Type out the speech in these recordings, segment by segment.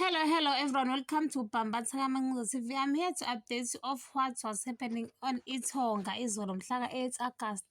Hello everyone. Welcome to Bambatha Mangozo TV. I'm here to update you of what was happening on iThonga izolo mhla ka-8 August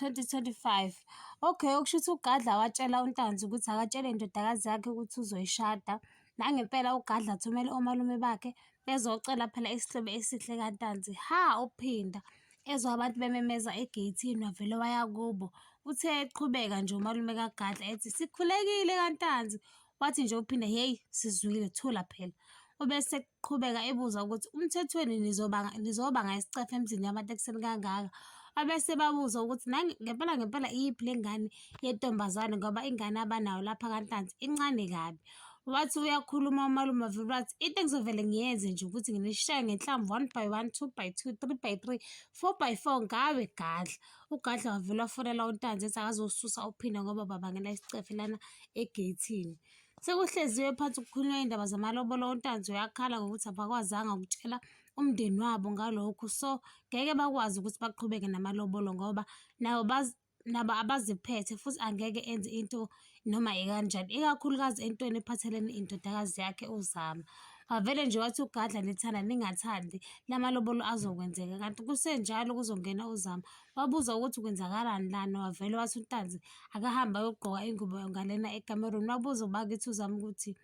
2025. Okay, okushuthi uGadla watshela uNtanzi ukuthi akatshele indodakazi yakhe ukuthi uzoyishada. Nangempela uGadla athumele omalume bakhe bezocela phela isihlobo esihle kaNtanzi. Uphinda ezwa abantu bememeza egeyithini wavele waya kubo. Uthe eqhubeka nje umalume kaGadla ethi sikhulekile kaNtanzi. Wathi nje uphinde hey sizwile thula phela. Ubese eqhubeka ebuza ukuthi umthethweni nizobanga isicefe emzini yabantu ekuseni kangaka. Abese babuza ukuthi ngempela iyiphi le ngane yentombazane ngoba ingane abanayo lapha kaNtanzi incane kabi. Wathi uyakhuluma umalume wavele wathi into engizovele ngiyenze nje ukuthi nginishaye ngenhlamvu 1 by 1 2 by 2 3 by 3 4 by 4 ngawe Gadla. UGadla wavele wafonela uNtanzi ethi akazosusa uphinda ngoba babangena isicefe lana egeyithini. Sekuhleziwe phansi kukhulunywa indaba zamalobolo uNtanzi uyakhala ngokuthi abakwazanga ukutshela umndeni wabo ngalokhu, so ngeke bakwazi ukuthi baqhubeke namalobolo ngoba nabo abaziphethe futhi angeke enze into noma ikanjani, ikakhulukazi entweni ephathelene indodakazi yakhe uZama. Wavele nje wathi uGadla nithanda ningathandi lamalobolo azokwenzeka, kanti kusenjalo kuzongena uZama. Wabuza ukuthi kwenzakalani lana, wavele wathi uNtanzi akahamba ayogqoka ingubo ngalena ekamerweni. Wabuza ubakithi uZama ukuthi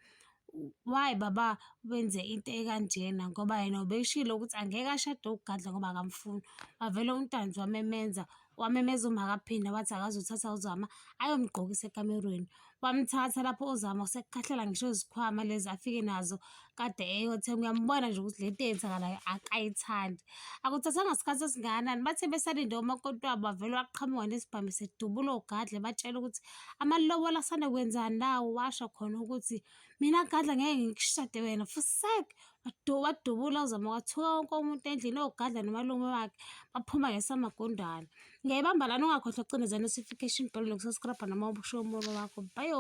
why baba wenze into ekanjena ngoba yena ubeshilo ukuthi angeke ashade uGadla ngoba akamfuni. Wavele uNtanzi wamemeza uMakaphinde wathi akazothatha uZama ayomgqokisa ekamerweni. Wamthatha lapho uZama sekukhahlela ngisho izikhwama lezi afike nazo kade eyothenga. Uyambona nje ukuthi lento eyenzakalayo akayithandi. Akuthathanga isikhathi esingakanani bathe besalinde umakoti wabo wavele waqhamuka nesibhamu sedubula uGadla ebatshela ukuthi amalobolo asanda kwenzani lawo. Washo khona ukuthi mina Gadla ngeke ngikushade wena fusek. Wadubula uZama wathuka wonke umuntu endlini oGadla nomalume wakhe baphuma ngesamagondwana. Ngiyayibamba lana ungakhohlwa ukucindezela notification bell nokusubscribe noma ubusho umoba wakho. Bye.